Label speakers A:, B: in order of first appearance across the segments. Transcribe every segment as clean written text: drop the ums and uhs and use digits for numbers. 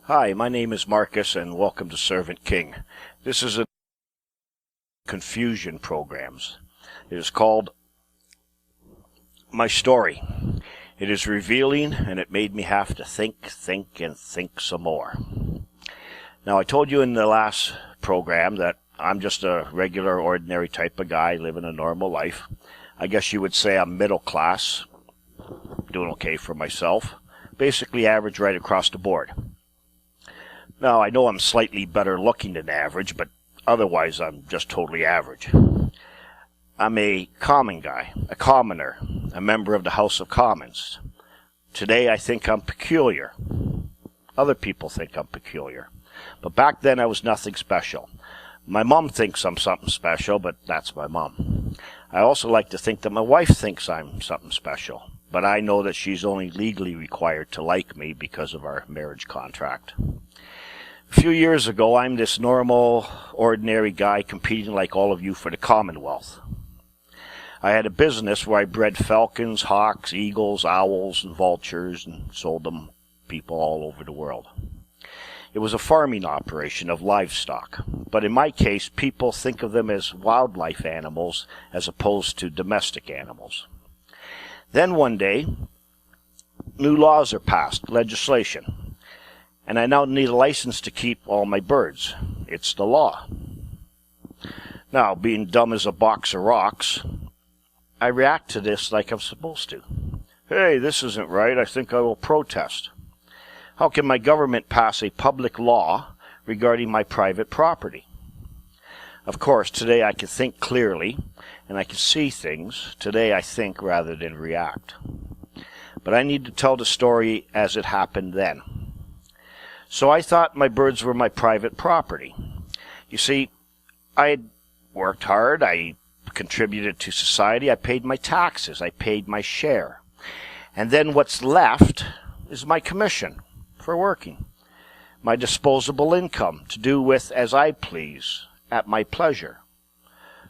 A: Hi, my name is Marcus, and welcome to Servant King. This is a confusion programs. It is called My Story. It is revealing, and it made me have to think some more. Now, I told you in the last program that I'm just a regular, ordinary type of guy living a normal life. I guess you would say I'm middle class, doing okay for myself. Basically average right across the board. Now, I know I'm slightly better looking than average, but otherwise I'm just totally average. I'm a common guy, a commoner, a member of the House of Commons. Today I think I'm peculiar. Other people think I'm peculiar. But back then I was nothing special. My mom thinks I'm something special, but that's my mom. I also like to think that my wife thinks I'm something special, but I know that she's only legally required to like me because of our marriage contract. A few years ago, I'm this normal, ordinary guy competing like all of you for the Commonwealth. I had a business where I bred falcons, hawks, eagles, owls, and vultures, and sold them to people all over the world. It was a farming operation of livestock, but in my case, people think of them as wildlife animals as opposed to domestic animals. Then one day, new laws are passed, legislation. And I now need a license to keep all my birds. It's the law. Now, being dumb as a box of rocks, I react to this like I'm supposed to. Hey, this isn't right. I think I will protest. How can my government pass a public law regarding my private property? Of course, today I can think clearly, and I can see things. Today I think rather than react. But I need to tell the story as it happened then. So I thought my birds were my private property. You see, I had worked hard, I contributed to society, I paid my taxes, I paid my share. And then what's left is my commission for working, my disposable income to do with as I please, at my pleasure.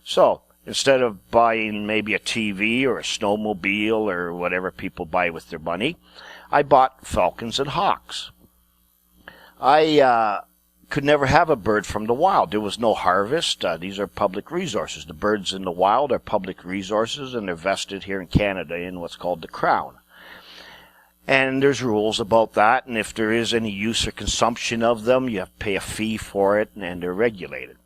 A: So, instead of buying maybe a TV or a snowmobile or whatever people buy with their money, I bought falcons and hawks. I could never have a bird from the wild. There was no harvest. These are public resources. The birds in the wild are public resources, and they're vested here in Canada in what's called the Crown. And there's rules about that, and if there is any use or consumption of them, you have to pay a fee for it, and they're regulated.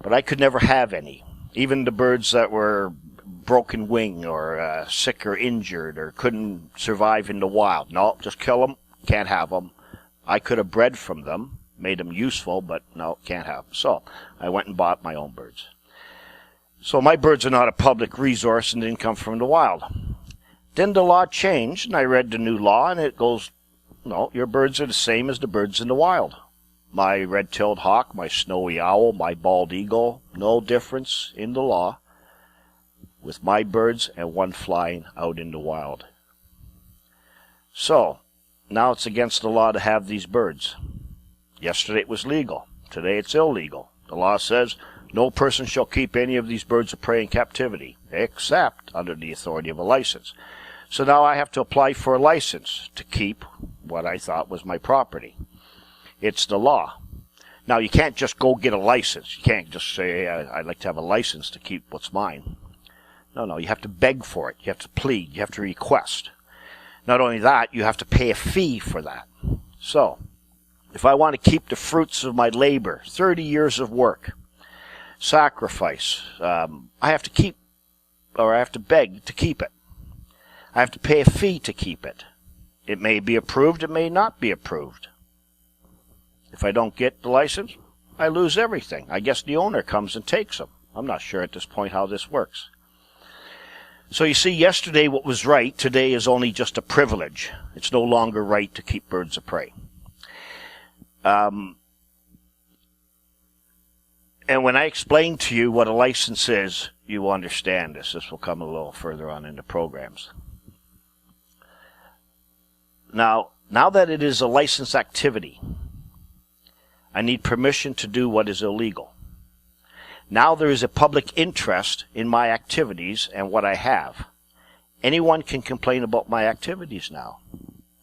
A: But I could never have any. Even the birds that were broken wing or sick or injured or couldn't survive in the wild. No, just kill them. Can't have them. I could have bred from them, made them useful, but no, can't have them. So I went and bought my own birds. So my birds are not a public resource and didn't come from the wild. Then the law changed, and I read the new law, and it goes, no, your birds are the same as the birds in the wild. My red-tailed hawk, my snowy owl, my bald eagle, no difference in the law with my birds and one flying out in the wild. So, now it's against the law to have these birds. Yesterday it was legal. Today it's illegal. The law says no person shall keep any of these birds of prey in captivity, except under the authority of a license. So now I have to apply for a license to keep what I thought was my property. It's the law. Now you can't just go get a license. You can't just say, I'd like to have a license to keep what's mine. No, you have to beg for it. You have to plead. You have to request. Not only that, you have to pay a fee for that. So, if I want to keep the fruits of my labor, 30 years of work, sacrifice, I have to beg to keep it. I have to pay a fee to keep it. It may be approved, it may not be approved. If I don't get the license, I lose everything. I guess the owner comes and takes them. I'm not sure at this point how this works. So you see, yesterday what was right, today is only just a privilege. It's no longer right to keep birds of prey. And when I explain to you what a license is, you will understand this. This will come a little further on in the programs. Now that it is a licensed activity, I need permission to do what is illegal. Now there is a public interest in my activities and what I have. Anyone can complain about my activities now.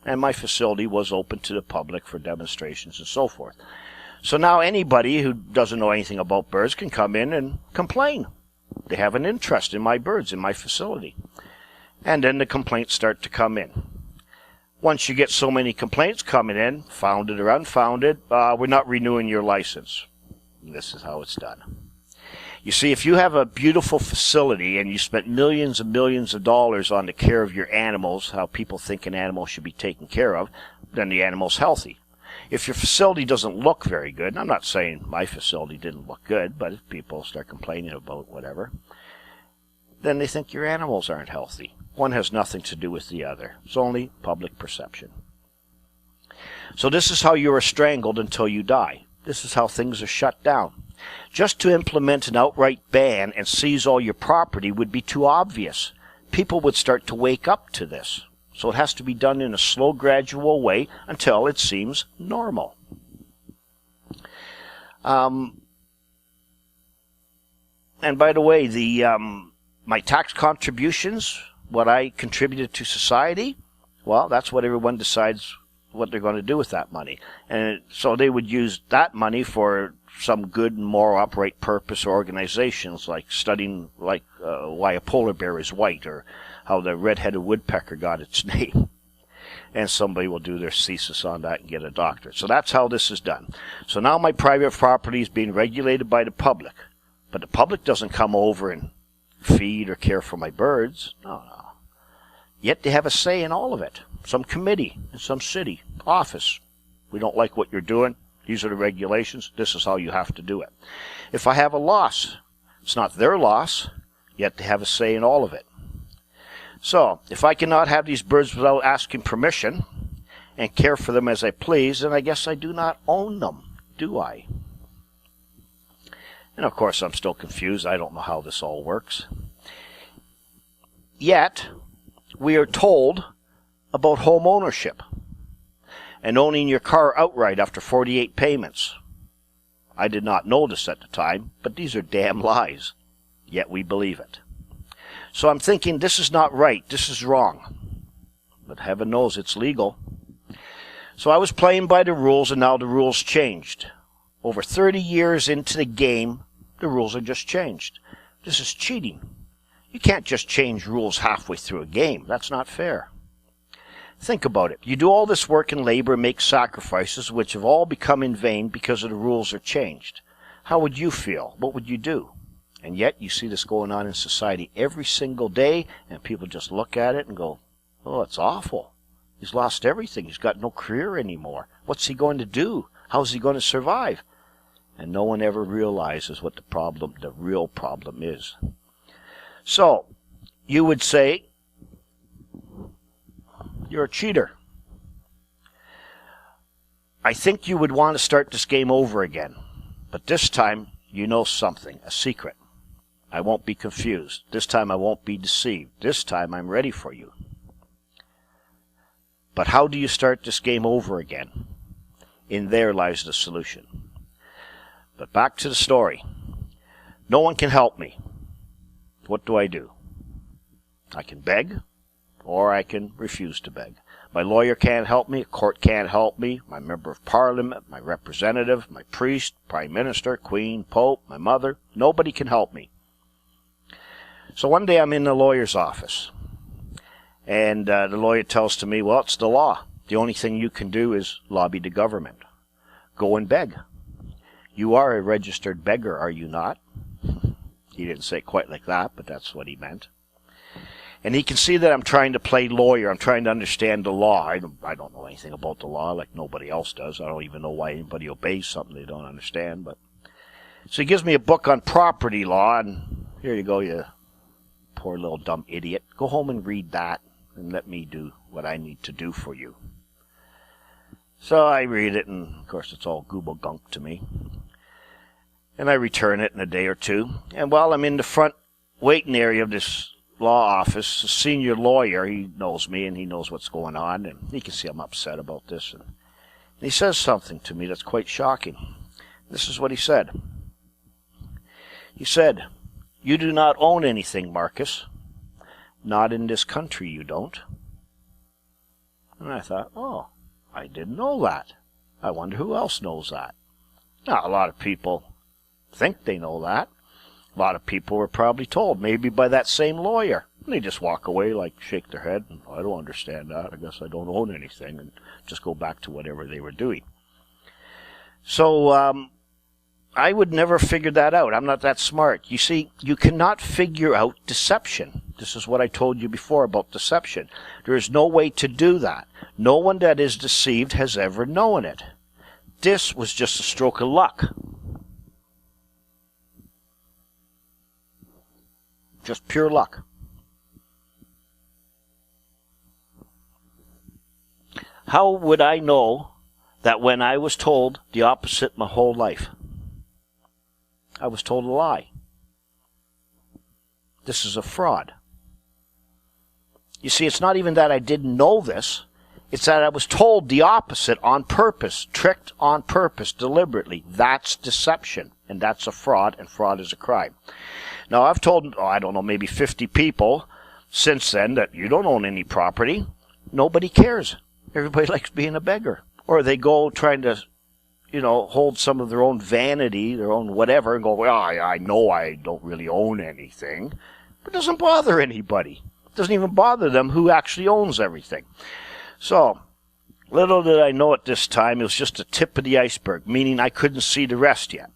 A: and my facility was open to the public for demonstrations and so forth. So now anybody who doesn't know anything about birds can come in and complain. They have an interest in my birds, in my facility. And then the complaints start to come in. Once you get so many complaints coming in, founded or unfounded, we're not renewing your license. And this is how it's done. You see, if you have a beautiful facility and you spent millions and millions of dollars on the care of your animals, how people think an animal should be taken care of, then the animal's healthy. If your facility doesn't look very good, and I'm not saying my facility didn't look good, but if people start complaining about whatever, then they think your animals aren't healthy. One has nothing to do with the other. It's only public perception. So this is how you are strangled until you die. This is how things are shut down. Just to implement an outright ban and seize all your property would be too obvious. People would start to wake up to this. So it has to be done in a slow, gradual way until it seems normal. And by the way, my tax contributions, what I contributed to society, well, that's what everyone decides what they're going to do with that money. And so they would use that money for some good and moral upright purpose or organizations, like studying why a polar bear is white, or how the red-headed woodpecker got its name. And somebody will do their thesis on that and get a doctorate. So that's how this is done. So now my private property is being regulated by the public. But the public doesn't come over and feed or care for my birds. No. Yet they have a say in all of it. Some committee in some city, office. We don't like what you're doing. These are the regulations. This is how you have to do it. If I have a loss, it's not their loss, yet they have a say in all of it. So, if I cannot have these birds without asking permission and care for them as I please, then I guess I do not own them, do I? And of course, I'm still confused. I don't know how this all works. Yet, we are told about home ownership and owning your car outright after 48 payments. I did not know this at the time, but these are damn lies. Yet we believe it. So I'm thinking, this is not right, this is wrong. But heaven knows it's legal. So I was playing by the rules, and now the rules changed. Over 30 years into the game, the rules are just changed. This is cheating. You can't just change rules halfway through a game. That's not fair. Think about it. You do all this work and labor and make sacrifices which have all become in vain because of the rules are changed. How would you feel? What would you do? And yet you see this going on in society every single day, and people just look at it and go, oh, it's awful. He's lost everything. He's got no career anymore. What's he going to do? How's he going to survive? And no one ever realizes what the real problem is. So, you would say, you're a cheater. I think you would want to start this game over again. But this time, you know something, a secret. I won't be confused. This time I won't be deceived. This time I'm ready for you. But how do you start this game over again? In there lies the solution. But back to the story. No one can help me. What do? I can beg, or I can refuse to beg. My lawyer can't help me, a court can't help me, my member of parliament, my representative, my priest, prime minister, queen, pope, my mother, nobody can help me. So one day I'm in the lawyer's office, and the lawyer tells to me, well, it's the law. The only thing you can do is lobby the government. Go and beg. You are a registered beggar, are you not? He didn't say it quite like that, but that's what he meant. And he can see that I'm trying to play lawyer. I'm trying to understand the law. I don't know anything about the law like nobody else does. I don't even know why anybody obeys something they don't understand. So he gives me a book on property law, and here you go, you poor little dumb idiot. Go home and read that, and let me do what I need to do for you. So I read it, and of course it's all gooble gunk to me. And I return it in a day or two. And while I'm in the front waiting area of this law office, the senior lawyer, he knows me and he knows what's going on, and he can see I'm upset about this. And he says something to me that's quite shocking. This is what he said. He said, "You do not own anything, Marcus. Not in this country you don't." And I thought, oh, I didn't know that. I wonder who else knows that. Now, a lot of people think they know that. A lot of people were probably told, maybe by that same lawyer. And they just walk away, like shake their head, and I don't understand that. I guess I don't own anything, and just go back to whatever they were doing. So I would never figure that out. I'm not that smart. You see, you cannot figure out deception. This is what I told you before about deception. There is no way to do that. No one that is deceived has ever known it. This was just a stroke of luck. Just pure luck. How would I know that when I was told the opposite my whole life? I was told a lie. This is a fraud. You see, it's not even that I didn't know this. It's that I was told the opposite on purpose, tricked on purpose, deliberately. That's deception, and that's a fraud, and fraud is a crime. Now, I've told, I don't know, maybe 50 people since then that you don't own any property. Nobody cares. Everybody likes being a beggar. Or they go trying to, hold some of their own vanity, their own whatever, and go, well, I know I don't really own anything. But it doesn't bother anybody. It doesn't even bother them who actually owns everything. So, little did I know at this time, it was just the tip of the iceberg, meaning I couldn't see the rest yet.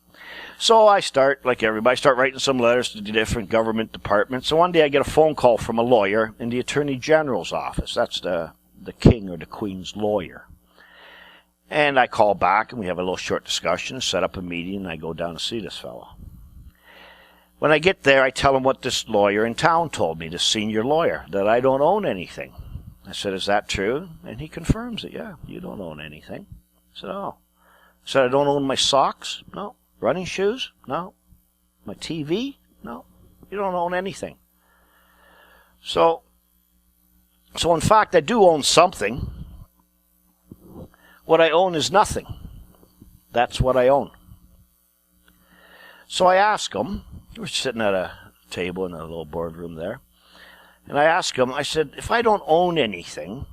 A: So I start, like everybody, writing some letters to the different government departments. So one day I get a phone call from a lawyer in the Attorney General's office. That's the king or the queen's lawyer. And I call back, and we have a little short discussion, set up a meeting, and I go down to see this fellow. When I get there, I tell him what this lawyer in town told me, this senior lawyer, that I don't own anything. I said, is that true? And he confirms it. Yeah, you don't own anything. I said, oh. I said, I don't own my socks? No. Running shoes? No. My TV? No. You don't own anything. So in fact, I do own something. What I own is nothing. That's what I own. So I ask him, we're sitting at a table in a little boardroom there, and I asked him, I said, if I don't own anything,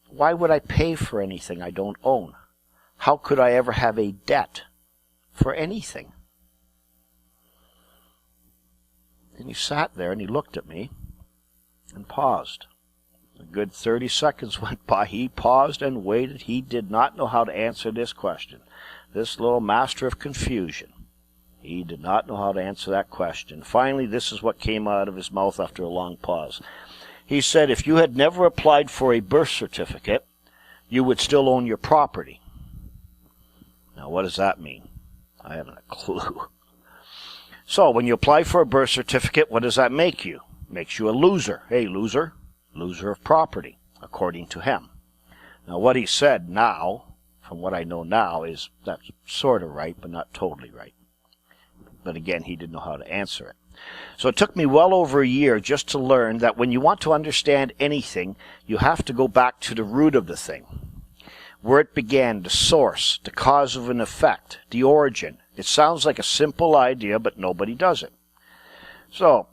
A: why would I pay for anything I don't own? How could I ever have a debt for anything? And he sat there and he looked at me and paused. A good 30 seconds went by. He paused and waited. He did not know how to answer this question. This little master of confusion. He did not know how to answer that question. Finally, this is what came out of his mouth after a long pause. He said, if you had never applied for a birth certificate, you would still own your property. Now, what does that mean? I haven't a clue. So, when you apply for a birth certificate, what does that make you? Makes you a loser. Hey, loser. Loser of property, according to him. Now, what he said now, from what I know now, is that's sort of right, but not totally right. But again, he didn't know how to answer it. So it took me well over a year just to learn that when you want to understand anything, you have to go back to the root of the thing. Where it began, the source, the cause of an effect, the origin. It sounds like a simple idea, but nobody does it. So,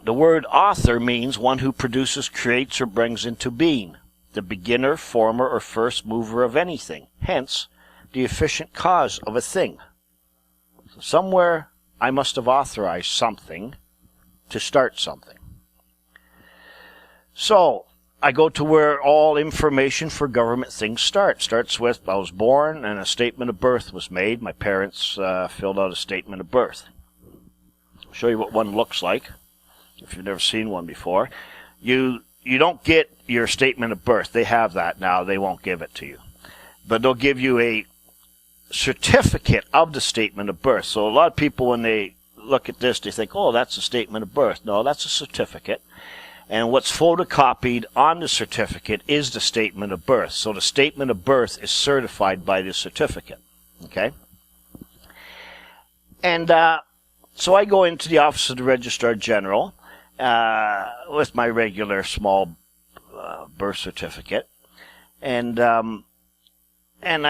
A: the word author means one who produces, creates, or brings into being. The beginner, former, or first mover of anything. Hence, the efficient cause of a thing. So somewhere I must have authorized something to start something. So, I go to where all information for government things starts. Starts with, I was born and a statement of birth was made. My parents filled out a statement of birth. I'll show you what one looks like. If you've never seen one before, you don't get your statement of birth. They have that now. They won't give it to you. But they'll give you a certificate of the statement of birth. So a lot of people, when they look at this, they think, oh, that's a statement of birth. No, that's a certificate. And what's photocopied on the certificate is the statement of birth. So the statement of birth is certified by the certificate. Okay? And so I go into the office of the Registrar General with my regular small birth certificate, and I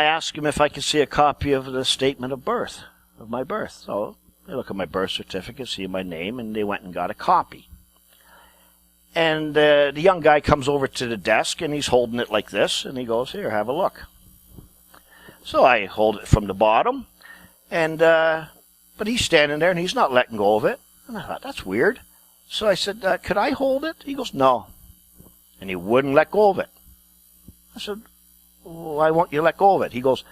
A: ask him if I can see a copy of the statement of birth, of my birth. So they look at my birth certificate, see my name, and they went and got a copy. And the young guy comes over to the desk, and he's holding it like this, and he goes, "Here, have a look." So I hold it from the bottom, and but he's standing there, and he's not letting go of it. And I thought, that's weird. So I said, "Could I hold it?" He goes, "No." And he wouldn't let go of it. I said, "Why won't you let go of it?" He goes,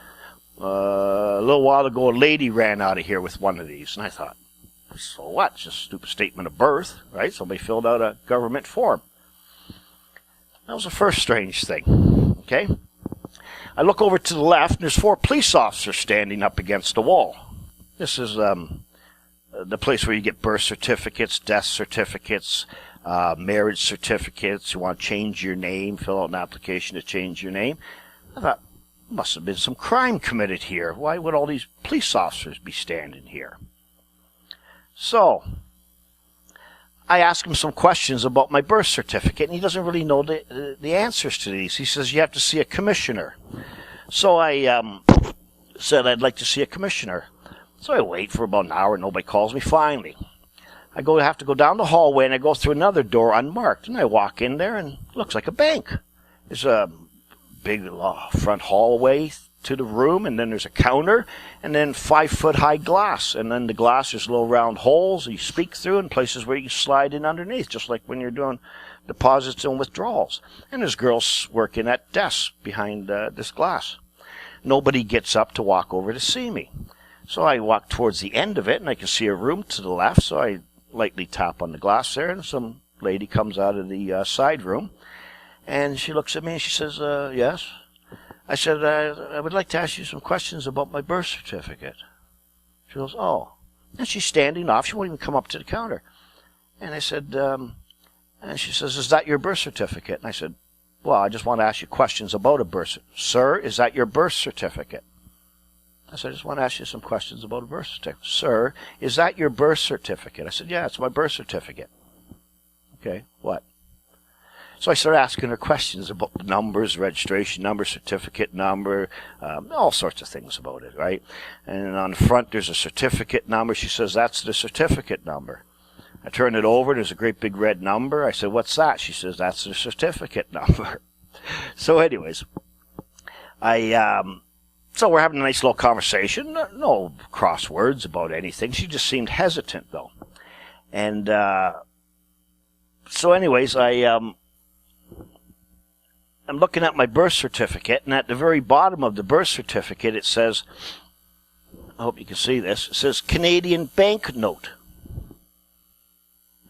A: "A little while ago, a lady ran out of here with one of these." And I thought, so what? It's just a stupid statement of birth, right? Somebody filled out a government form. That was the first strange thing, okay? I look over to the left, and there's 4 police officers standing up against the wall. This is the place where you get birth certificates, death certificates, marriage certificates. You want to change your name, fill out an application to change your name. I thought, must have been some crime committed here. Why would all these police officers be standing here? So, I ask him some questions about my birth certificate, and he doesn't really know the answers to these. He says, you have to see a commissioner. So I said I'd like to see a commissioner. So I wait for about an hour, and nobody calls me. Finally, I have to go down the hallway, and I go through another door unmarked, and I walk in there, and it looks like a bank. There's a big front hallway to the room, and then there's a counter, and then 5-foot-high glass, and then the glass there's little round holes you speak through, and places where you can slide in underneath, just like when you're doing deposits and withdrawals. And there's girls working at desks behind this glass. Nobody gets up to walk over to see me. So I walk towards the end of it, and I can see a room to the left, so I lightly tap on the glass there, and some lady comes out of the side room, and she looks at me, and she says, yes? I said, I would like to ask you some questions about my birth certificate. She goes, oh. And she's standing off. She won't even come up to the counter. And I said, and she says, is that your birth certificate? And I said, well, I just want to ask you questions about a birth certificate. Sir, is that your birth certificate? I said, I just want to ask you some questions about a birth certificate. Sir, is that your birth certificate? I said, yeah, it's my birth certificate. Okay, what? So I started asking her questions about the numbers, registration number, certificate number, all sorts of things about it, right? And on the front, there's a certificate number. She says, that's the certificate number. I turn it over. There's a great big red number. I said, what's that? She says, that's the certificate number. So anyways, so we're having a nice little conversation. No crosswords about anything. She just seemed hesitant, though. And so anyways, I'm looking at my birth certificate, and at the very bottom of the birth certificate, it says, I hope you can see this, it says Canadian banknote.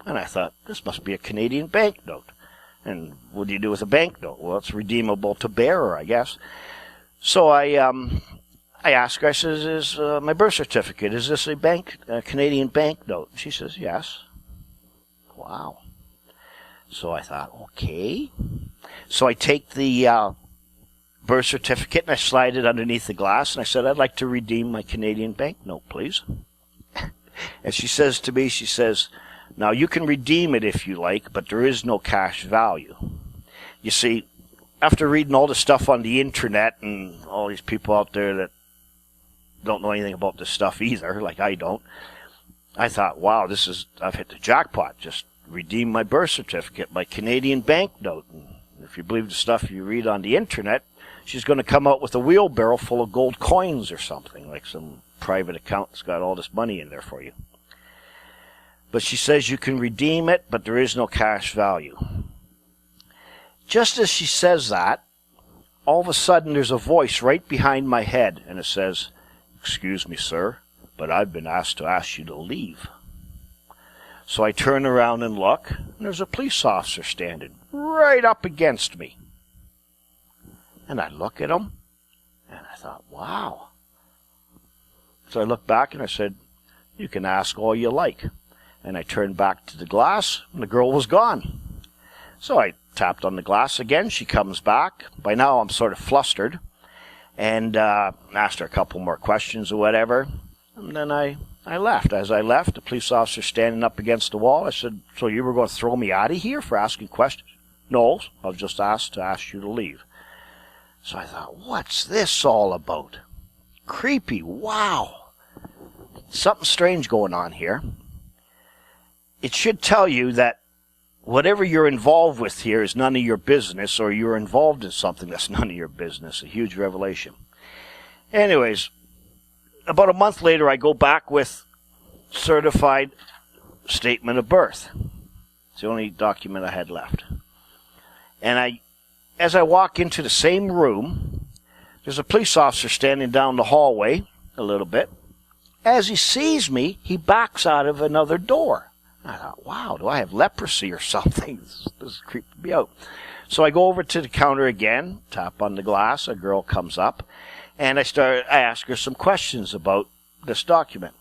A: And I thought, this must be a Canadian banknote. And what do you do with a banknote? Well, it's redeemable to bearer, I guess. So I asked her, I says, is my birth certificate, is this a Canadian banknote? She says, yes. Wow. So I thought, okay. So I take the birth certificate and I slide it underneath the glass, and I said, I'd like to redeem my Canadian banknote, please. And she says to me, she says, now you can redeem it if you like, but there is no cash value. You see, after reading all the stuff on the internet and all these people out there that don't know anything about this stuff either, like I don't, I thought, wow, I've hit the jackpot. Just redeem my birth certificate, my Canadian banknote. And if you believe the stuff you read on the internet, she's going to come out with a wheelbarrow full of gold coins or something, like some private account that's got all this money in there for you. But she says you can redeem it, but there is no cash value. Just as she says that, all of a sudden there's a voice right behind my head, and it says, excuse me, sir, but I've been asked to ask you to leave. So I turn around and look, and there's a police officer standing right up against me. And I look at him, and I thought, wow. So I looked back, and I said, you can ask all you like. And I turned back to the glass, and the girl was gone. So I tapped on the glass again. She comes back. By now, I'm sort of flustered. And asked her a couple more questions or whatever. And then I left. As I left, the police officer standing up against the wall. I said, so you were going to throw me out of here for asking questions? No, I was just asked to ask you to leave. So I thought, what's this all about? Creepy, wow. Something strange going on here. It should tell you that whatever you're involved with here is none of your business, or you're involved in something that's none of your business. A huge revelation. Anyways, about a month later, I go back with certified statement of birth. It's the only document I had left. And as I walk into the same room, there's a police officer standing down the hallway a little bit. As he sees me, he backs out of another door. I thought, wow, do I have leprosy or something? This is creeping me out. So I go over to the counter again, tap on the glass. A girl comes up, and I ask her some questions about this document.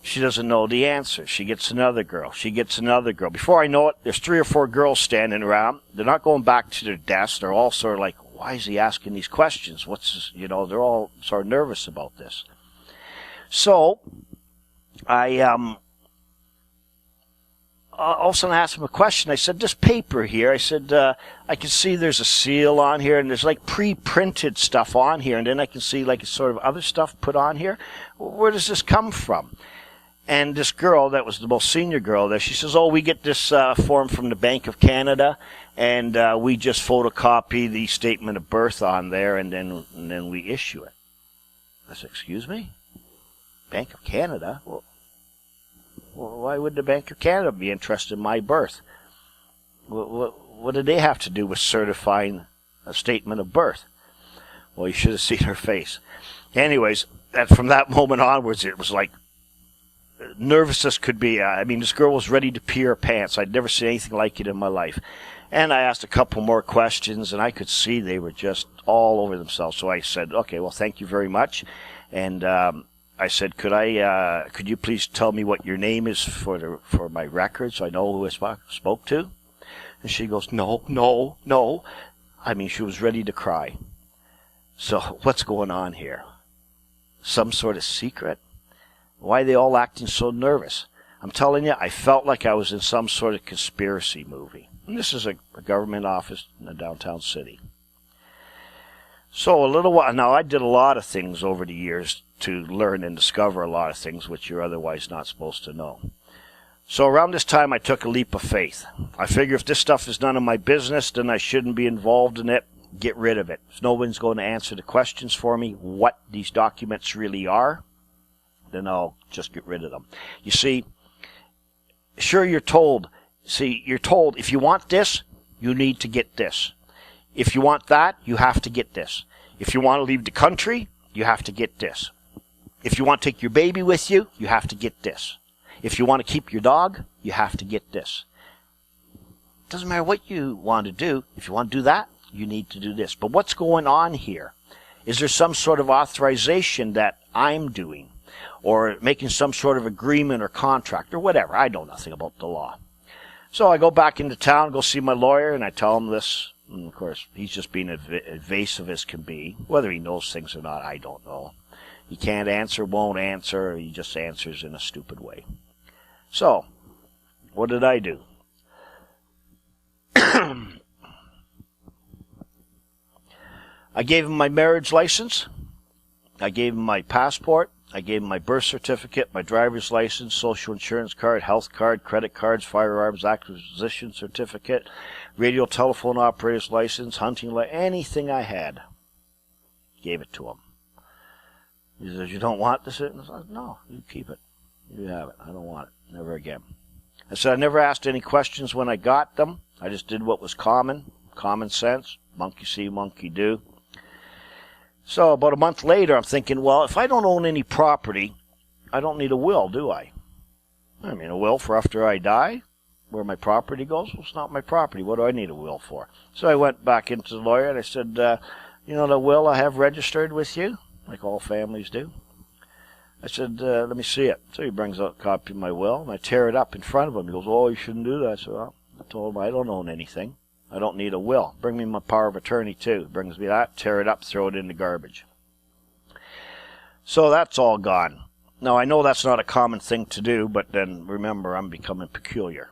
A: She doesn't know the answer. She gets another girl. She gets another girl. Before I know it, there's 3 or 4 girls standing around. They're not going back to their desk. They're all sort of like, why is he asking these questions? What's this? You know, they're all sort of nervous about this. So I all of a sudden I asked him a question. I said, this paper here, I said, I can see there's a seal on here, and there's like pre-printed stuff on here, and then I can see like sort of other stuff put on here. Where does this come from? And this girl, that was the most senior girl there, she says, oh, we get this form from the Bank of Canada, and we just photocopy the statement of birth on there, and then we issue it. I said, excuse me? Bank of Canada? Well, why would the Bank of Canada be interested in my birth? What do they have to do with certifying a statement of birth? Well, you should have seen her face. Anyways, from that moment onwards, it was like nervous as could be. I mean, this girl was ready to pee her pants. I'd never seen anything like it in my life. And I asked a couple more questions, and I could see they were just all over themselves. So I said, okay, well, thank you very much. And I said, could you please tell me what your name is for my record so I know who I spoke to? And she goes, no. I mean, she was ready to cry. So what's going on here? Some sort of secret? Why are they all acting so nervous? I'm telling you, I felt like I was in some sort of conspiracy movie. And this is a government office in a downtown city. So a little while, now I did a lot of things over the years to learn and discover a lot of things which you're otherwise not supposed to know. So around this time I took a leap of faith. I figure if this stuff is none of my business, then I shouldn't be involved in it. Get rid of it. If no one's going to answer the questions for me, what these documents really are, then I'll just get rid of them. You see, sure you're told if you want this, you need to get this. If you want that, you have to get this. If you want to leave the country, you have to get this. If you want to take your baby with you, you have to get this. If you want to keep your dog, you have to get this. Doesn't matter what you want to do. If you want to do that, you need to do this. But what's going on here? Is there some sort of authorization that I'm doing? Or making some sort of agreement or contract or whatever? I know nothing about the law. So I go back into town, go see my lawyer, and I tell him this. And of course, he's just being evasive as can be. Whether he knows things or not, I don't know. He can't answer, won't answer, he just answers in a stupid way. So, what did I do? I gave him my marriage license. I gave him my passport. I gave him my birth certificate, my driver's license, social insurance card, health card, credit cards, firearms acquisition certificate, radio telephone operator's license, hunting license, anything I had. Gave it to him. He says, you don't want this? I said, no, you keep it. You have it. I don't want it. Never again. I said, I never asked any questions when I got them. I just did what was common sense, monkey see, monkey do. So about a month later, I'm thinking, well, if I don't own any property, I don't need a will, do I? I mean, a will for after I die, where my property goes? Well, it's not my property. What do I need a will for? So I went back into the lawyer and I said, you know the will I have registered with you, like all families do? I said, let me see it. So he brings out a copy of my will, and I tear it up in front of him. He goes, oh, you shouldn't do that. So well, I told him I don't own anything. I don't need a will. Bring me my power of attorney, too. Brings me that, tear it up, throw it in the garbage. So that's all gone. Now, I know that's not a common thing to do, but then remember, I'm becoming peculiar.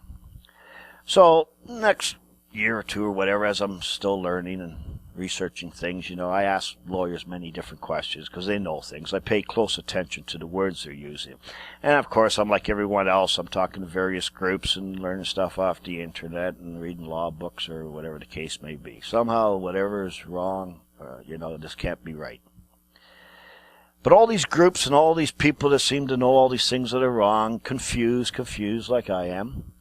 A: So next year or two or whatever, as I'm still learning and researching things, I ask lawyers many different questions because they know things. I pay close attention to the words they're using. And of course, I'm like everyone else. I'm talking to various groups and learning stuff off the internet and reading law books or whatever the case may be. Somehow, whatever is wrong, this can't be right. But all these groups and all these people that seem to know all these things that are wrong, confused like I am,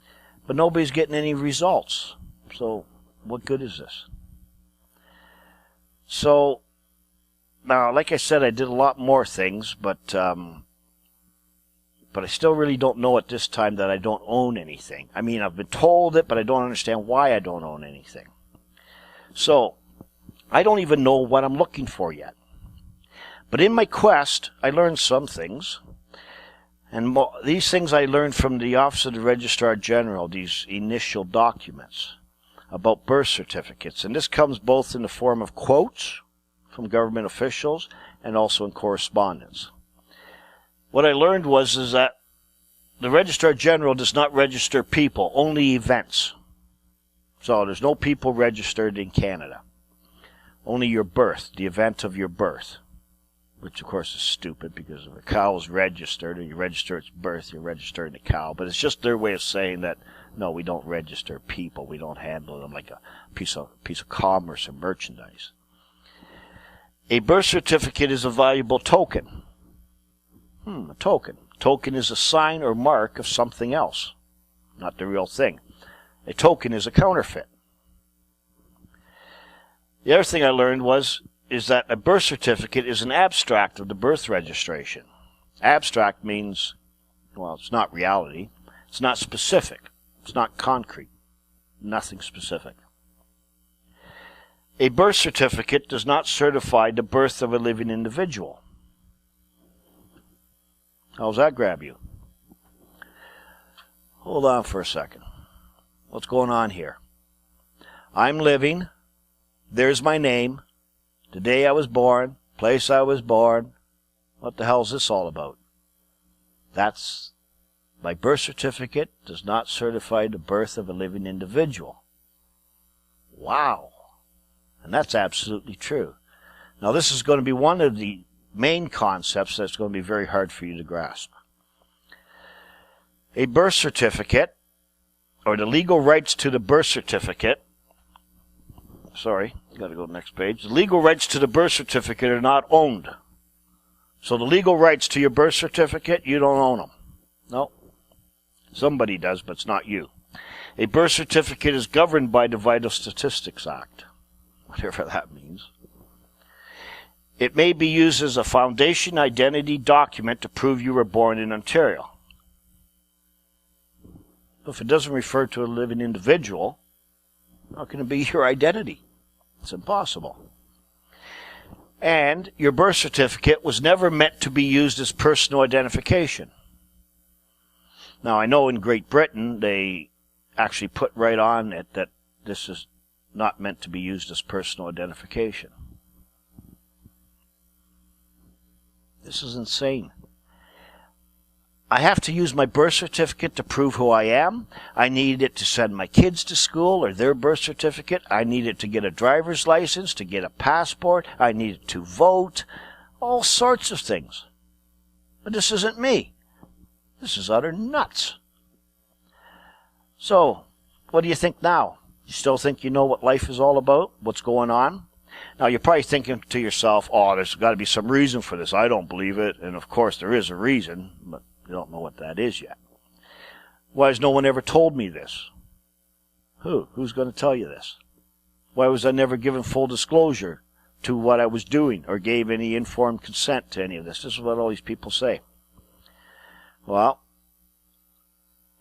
A: but nobody's getting any results. So what good is this? So, now, like I said, I did a lot more things, but I still really don't know at this time that I don't own anything. I mean, I've been told it, but I don't understand why I don't own anything. So, I don't even know what I'm looking for yet. But in my quest, I learned some things. And these things I learned from the Office of the Registrar General, these initial documents about birth certificates. And this comes both in the form of quotes from government officials and also in correspondence. What I learned is that the Registrar General does not register people, only events. So there's no people registered in Canada. Only your birth, the event of your birth. Which of course is stupid, because if a cow is registered and you register its birth, you're registering the cow. But it's just their way of saying that, no, we don't register people. We don't handle them like a piece of commerce or merchandise. A birth certificate is a valuable token. A token. Token is a sign or mark of something else, not the real thing. A token is a counterfeit. The other thing I learned is that a birth certificate is an abstract of the birth registration. Abstract means, well, it's not reality. It's not specific. It's not concrete. Nothing specific. A birth certificate does not certify the birth of a living individual. How's that grab you? Hold on for a second. What's going on here? I'm living. There's my name. The day I was born, place I was born. What the hell is this all about? My birth certificate does not certify the birth of a living individual. Wow. And that's absolutely true. Now this is going to be one of the main concepts that's going to be very hard for you to grasp. A birth certificate, or the legal rights to the birth certificate, got to go to the next page. The legal rights to the birth certificate are not owned. So the legal rights to your birth certificate, you don't own them. No. Somebody does, but it's not you. A birth certificate is governed by the Vital Statistics Act, whatever that means. It may be used as a foundation identity document to prove you were born in Ontario. But if it doesn't refer to a living individual, how can it be your identity? It's impossible. And your birth certificate was never meant to be used as personal identification. Now, I know in Great Britain, they actually put right on it that this is not meant to be used as personal identification. This is insane. I have to use my birth certificate to prove who I am. I need it to send my kids to school or their birth certificate. I need it to get a driver's license, to get a passport. I need it to vote. All sorts of things. But this isn't me. This is utter nuts. So, what do you think now? You still think you know what life is all about? What's going on? Now, you're probably thinking to yourself, oh, there's got to be some reason for this. I don't believe it. And of course, there is a reason, but you don't know what that is yet. Why has no one ever told me this? Who's going to tell you this? Why was I never given full disclosure to what I was doing or gave any informed consent to any of this? This is what all these people say. Well,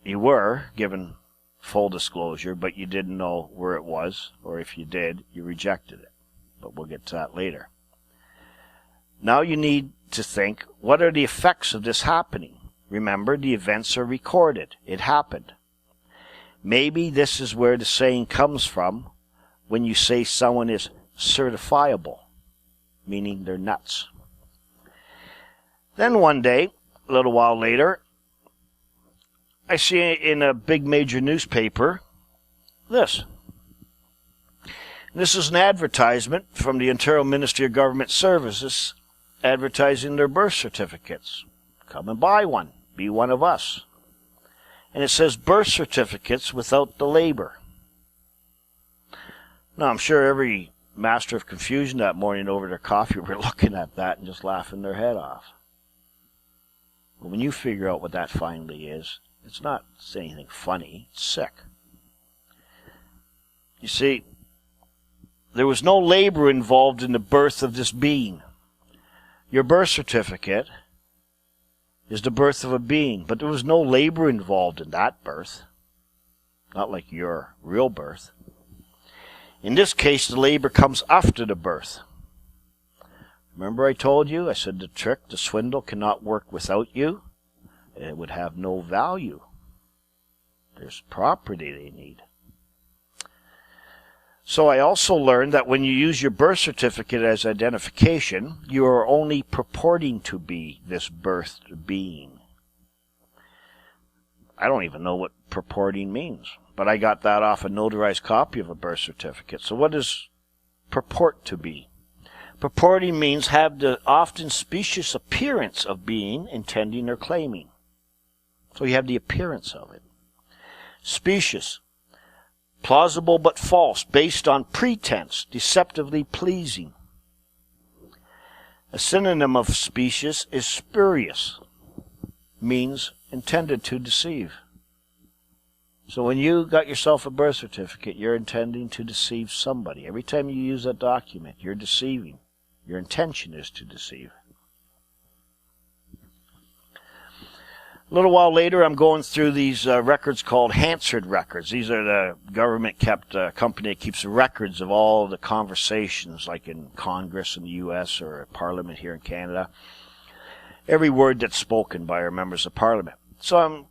A: you were given full disclosure, but you didn't know where it was, or if you did, you rejected it. But we'll get to that later. Now you need to think, what are the effects of this happening? Remember, the events are recorded. It happened. Maybe this is where the saying comes from when you say someone is certifiable, meaning they're nuts. Then one day, a little while later, I see in a big major newspaper this. This is an advertisement from the Ontario Ministry of Government Services advertising their birth certificates. Come and buy one. Be one of us. And it says birth certificates without the labor. Now, I'm sure every master of confusion that morning over their coffee were looking at that and just laughing their head off. But when you figure out what that finally is, it's not anything funny. It's sick. You see, there was no labor involved in the birth of this being. Your birth certificate is the birth of a being, but there was no labor involved in that birth. Not like your real birth. In this case, the labor comes after the birth. Remember I told you, I said the trick, the swindle cannot work without you. It would have no value. There's property they need. So I also learned that when you use your birth certificate as identification, you are only purporting to be this birthed being. I don't even know what purporting means, but I got that off a notarized copy of a birth certificate. So what does purport to be? Purporting means have the often specious appearance of being, intending, or claiming. So you have the appearance of it. Specious. Plausible but false, based on pretense, deceptively pleasing. A synonym of specious is spurious, means intended to deceive. So when you got yourself a birth certificate, you're intending to deceive somebody. Every time you use that document, you're deceiving. Your intention is to deceive. A little while later, I'm going through these records called Hansard records. These are the government-kept company that keeps records of all the conversations, like in Congress in the U.S. or Parliament here in Canada. Every word that's spoken by our members of Parliament. So I'm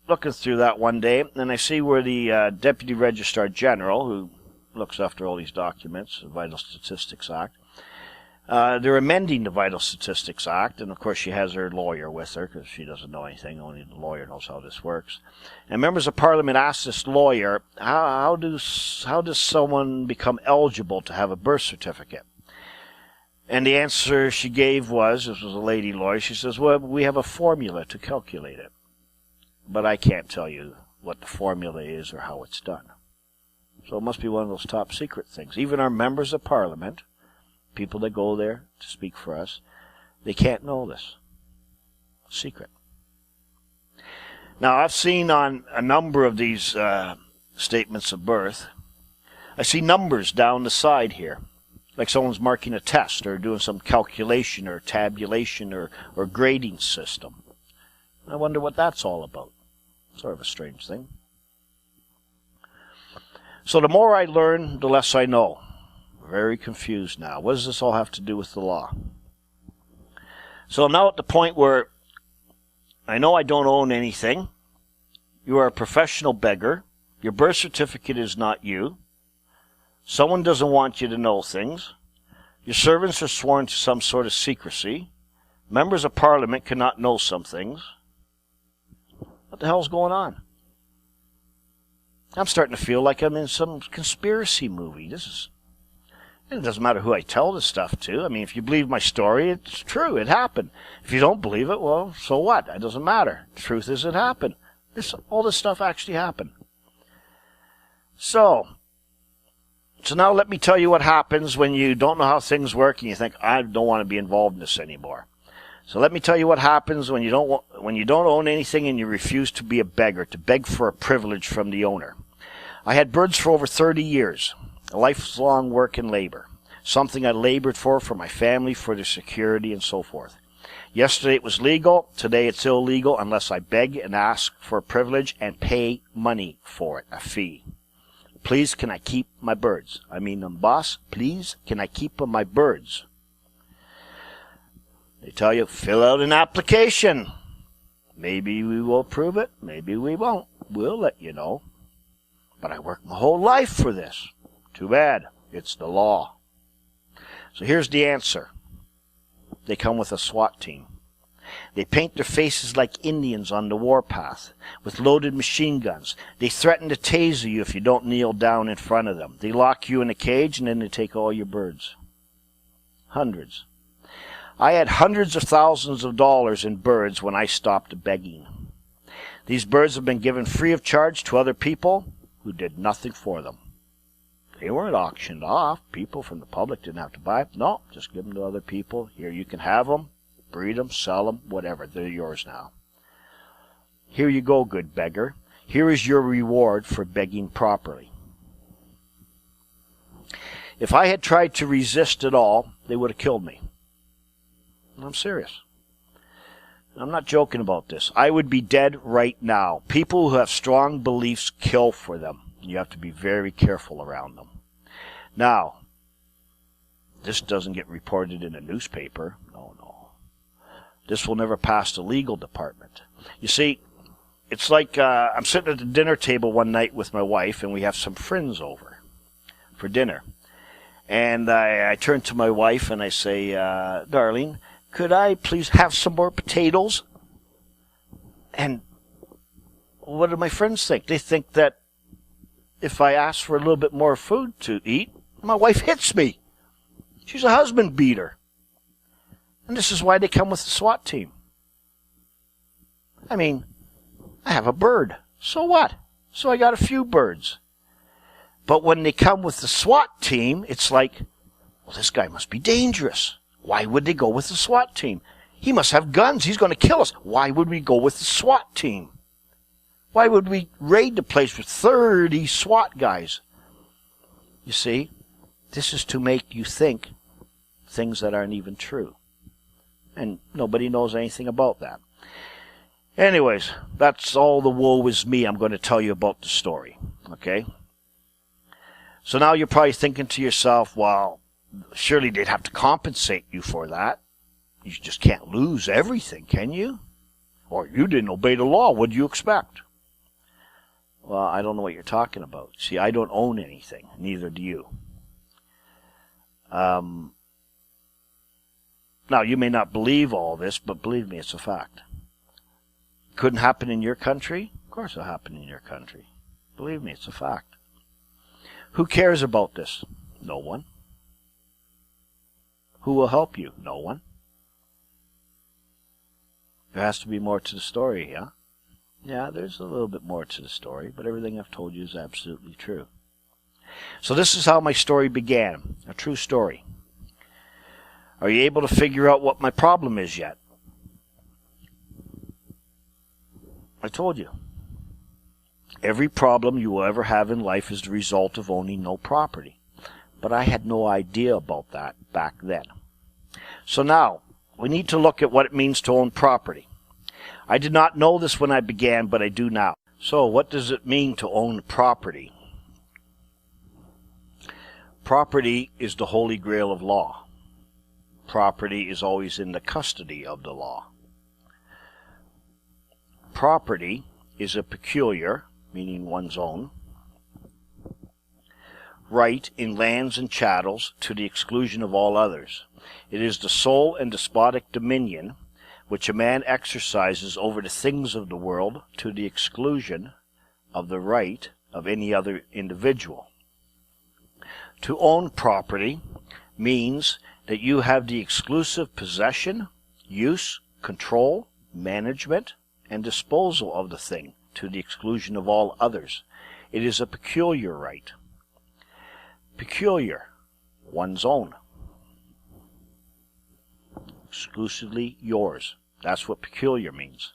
A: looking through that one day, and I see where the Deputy Registrar General, who looks after all these documents, the Vital Statistics Act, they're amending the Vital Statistics Act, and of course she has her lawyer with her because she doesn't know anything. Only the lawyer knows how this works. And members of Parliament asked this lawyer, how does someone become eligible to have a birth certificate? And the answer she gave was, this was a lady lawyer, she says, well, we have a formula to calculate it. But I can't tell you what the formula is or how it's done. So it must be one of those top secret things. Even our members of Parliament, people that go there to speak for us, they can't know this. Secret. Now, I've seen on a number of these statements of birth, I see numbers down the side here, like someone's marking a test or doing some calculation or tabulation or grading system. I wonder what that's all about. Sort of a strange thing. So the more I learn, the less I know. Very confused now. What does this all have to do with the law? So I'm now at the point where I know I don't own anything. You are a professional beggar. Your birth certificate is not you. Someone doesn't want you to know things. Your servants are sworn to some sort of secrecy. Members of Parliament cannot know some things. What the hell's going on? I'm starting to feel like I'm in some conspiracy movie. It doesn't matter who I tell this stuff to. I mean, if you believe my story, it's true. It happened. If you don't believe it, well, so what? It doesn't matter. The truth is it happened. All this stuff actually happened. So now let me tell you what happens when you don't know how things work and you think, I don't want to be involved in this anymore. So let me tell you what happens when you don't own anything and you refuse to be a beggar, to beg for a privilege from the owner. I had birds for over 30 years. A lifelong work and labor, something I labored for my family, for their security, and so forth. Yesterday it was legal, today it's illegal unless I beg and ask for a privilege and pay money for it, a fee. Please, can I keep my birds? I mean, boss, please, can I keep my birds? They tell you, fill out an application. Maybe we will approve it, maybe we won't. We'll let you know. But I worked my whole life for this. Too bad. It's the law. So here's the answer. They come with a SWAT team. They paint their faces like Indians on the warpath, with loaded machine guns. They threaten to taser you if you don't kneel down in front of them. They lock you in a cage, and then they take all your birds. Hundreds. I had hundreds of thousands of dollars in birds when I stopped begging. These birds have been given free of charge to other people who did nothing for them. They weren't auctioned off. People from the public didn't have to buy them. No, just give them to other people. Here, you can have them, breed them, sell them, whatever. They're yours now. Here you go, good beggar. Here is your reward for begging properly. If I had tried to resist at all, they would have killed me. I'm serious. I'm not joking about this. I would be dead right now. People who have strong beliefs kill for them. You have to be very careful around them. Now, this doesn't get reported in a newspaper. No. This will never pass the legal department. You see, it's like I'm sitting at the dinner table one night with my wife, and we have some friends over for dinner. And I turn to my wife and I say, darling, could I please have some more potatoes? And what do my friends think? They think that if I ask for a little bit more food to eat, my wife hits me. She's a husband beater. And this is why they come with the SWAT team. I mean, I have a bird. So what? So I got a few birds. But when they come with the SWAT team, it's like, well, this guy must be dangerous. Why would they go with the SWAT team? He must have guns. He's going to kill us. Why would we go with the SWAT team? Why would we raid the place with 30 SWAT guys? You see, this is to make you think things that aren't even true. And nobody knows anything about that. Anyways, that's all the woe is me I'm going to tell you about the story. Okay? So now you're probably thinking to yourself, well, surely they'd have to compensate you for that. You just can't lose everything, can you? Or you didn't obey the law. What do you expect? Well, I don't know what you're talking about. See, I don't own anything. Neither do you. Now, you may not believe all this, but believe me, it's a fact. Couldn't happen in your country? Of course it'll happen in your country. Believe me, it's a fact. Who cares about this? No one. Who will help you? No one. There has to be more to the story, yeah? Yeah, there's a little bit more to the story, but everything I've told you is absolutely true. So this is how my story began, a true story. Are you able to figure out what my problem is yet? I told you. Every problem you will ever have in life is the result of owning no property. But I had no idea about that back then. So now, we need to look at what it means to own property. I did not know this when I began, but I do now. So, what does it mean to own property? Property is the holy grail of law. Property is always in the custody of the law. Property is a peculiar, meaning one's own, right in lands and chattels to the exclusion of all others. It is the sole and despotic dominion which a man exercises over the things of the world to the exclusion of the right of any other individual. To own property means that you have the exclusive possession, use, control, management, and disposal of the thing to the exclusion of all others. It is a peculiar right. Peculiar, one's own. Exclusively yours. That's what peculiar means.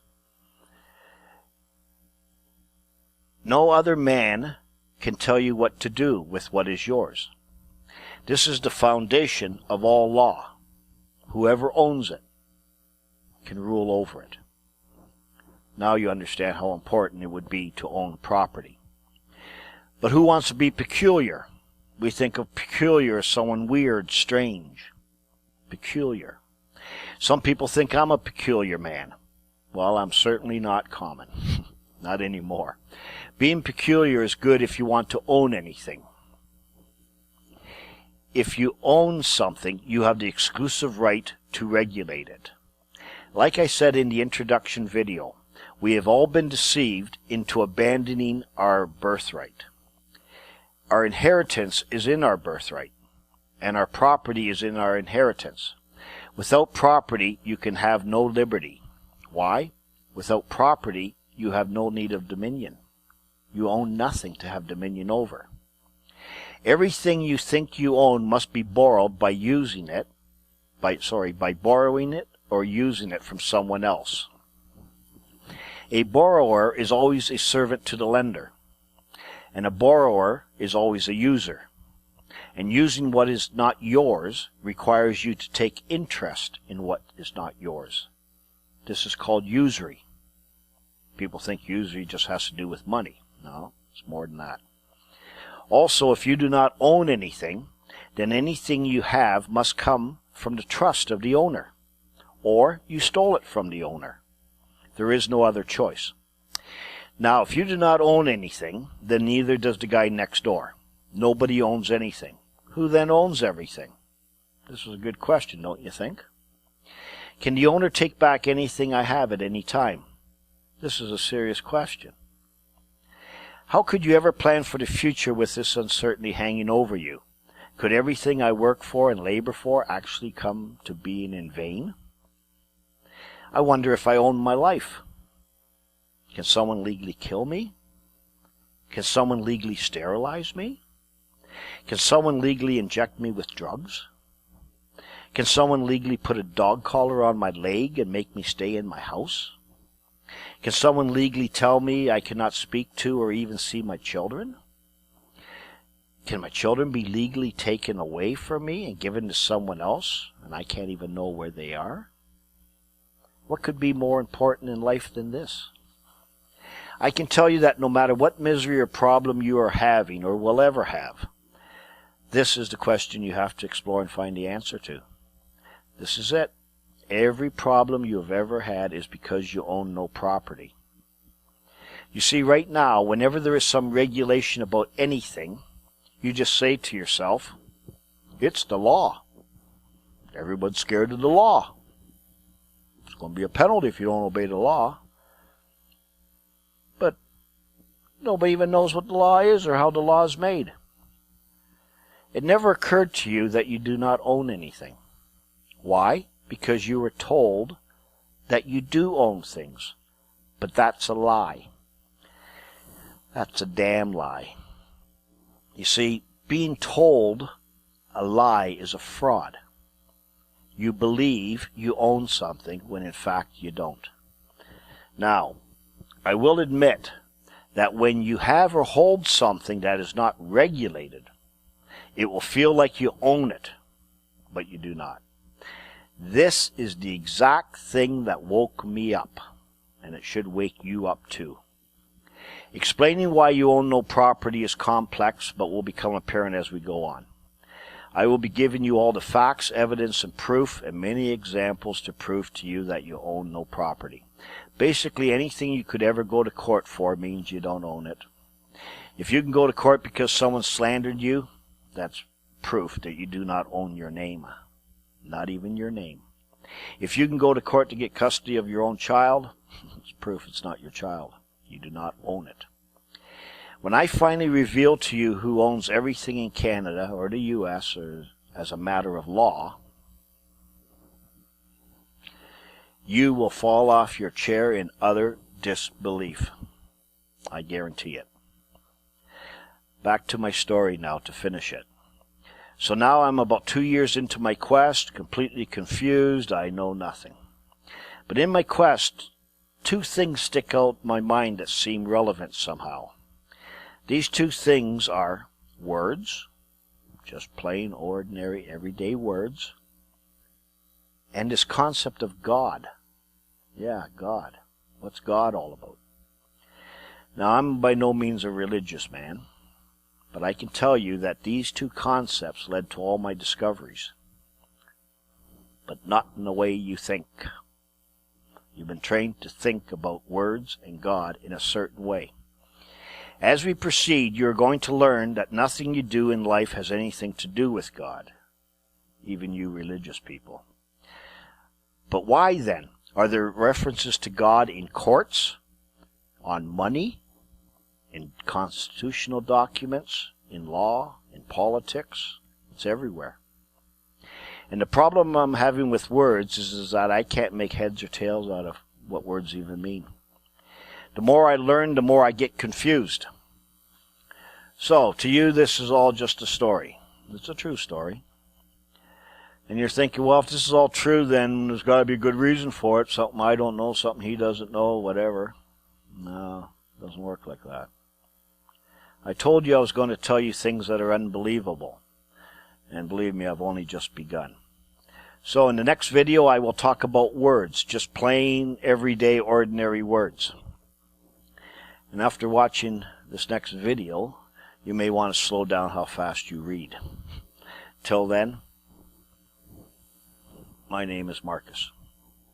A: No other man can tell you what to do with what is yours. This is the foundation of all law. Whoever owns it can rule over it. Now you understand how important it would be to own property. But who wants to be peculiar? We think of peculiar as someone weird, strange. Peculiar. Some people think I'm a peculiar man. Well, I'm certainly not common. Not anymore. Being peculiar is good if you want to own anything. If you own something, you have the exclusive right to regulate it. Like I said in the introduction video, we have all been deceived into abandoning our birthright. Our inheritance is in our birthright, and our property is in our inheritance. Without property, you can have no liberty. Why? Without property, you have no need of dominion. You own nothing to have dominion over. Everything you think you own must be borrowed by borrowing it or using it from someone else. A borrower is always a servant to the lender, and a borrower is always a user. And using what is not yours requires you to take interest in what is not yours. This is called usury. People think usury just has to do with money. No, it's more than that. Also, if you do not own anything, then anything you have must come from the trust of the owner, or you stole it from the owner. There is no other choice. Now, if you do not own anything, then neither does the guy next door. Nobody owns anything. Who then owns everything? This is a good question, don't you think? Can the owner take back anything I have at any time? This is a serious question. How could you ever plan for the future with this uncertainty hanging over you? Could everything I work for and labor for actually come to being in vain? I wonder if I own my life. Can someone legally kill me? Can someone legally sterilize me? Can someone legally inject me with drugs? Can someone legally put a dog collar on my leg and make me stay in my house? Can someone legally tell me I cannot speak to or even see my children? Can my children be legally taken away from me and given to someone else, and I can't even know where they are? What could be more important in life than this? I can tell you that no matter what misery or problem you are having or will ever have, this is the question you have to explore and find the answer to. This is it. Every problem you have ever had is because you own no property. You see, right now, whenever there is some regulation about anything, you just say to yourself, it's the law. Everyone's scared of the law. It's going to be a penalty if you don't obey the law. But nobody even knows what the law is or how the law is made. It never occurred to you that you do not own anything. Why? Because you were told that you do own things. But that's a lie. That's a damn lie. You see, being told a lie is a fraud. You believe you own something when in fact you don't. Now, I will admit that when you have or hold something that is not regulated, it will feel like you own it, but you do not. This is the exact thing that woke me up, and it should wake you up too. Explaining why you own no property is complex, but will become apparent as we go on. I will be giving you all the facts, evidence, and proof, and many examples to prove to you that you own no property. Basically, anything you could ever go to court for means you don't own it. If you can go to court because someone slandered you, that's proof that you do not own your name. Not even your name. If you can go to court to get custody of your own child, it's proof it's not your child. You do not own it. When I finally reveal to you who owns everything in Canada or the U.S. or as a matter of law, you will fall off your chair in utter disbelief. I guarantee it. Back to my story now to finish it. So now I'm about 2 years into my quest, completely confused. I know nothing. But in my quest, two things stick out in my mind that seem relevant somehow. These two things are words, just plain, ordinary, everyday words, and this concept of God. Yeah, God. What's God all about? Now, I'm by no means a religious man, but I can tell you that these two concepts led to all my discoveries. But not in the way you think. You've been trained to think about words and God in a certain way. As we proceed, you're going to learn that nothing you do in life has anything to do with God, even you religious people. But why then Are there references to God in courts, on money, in constitutional documents, in law, in politics? It's everywhere. And the problem I'm having with words is that I can't make heads or tails out of what words even mean. The more I learn, the more I get confused. So, to you, this is all just a story. It's a true story. And you're thinking, well, if this is all true, then there's got to be a good reason for it. Something I don't know, something he doesn't know, whatever. No, it doesn't work like that. I told you I was going to tell you things that are unbelievable. And believe me, I've only just begun. So in the next video, I will talk about words, just plain, everyday, ordinary words. And after watching this next video, you may want to slow down how fast you read. Till then, my name is Marcus.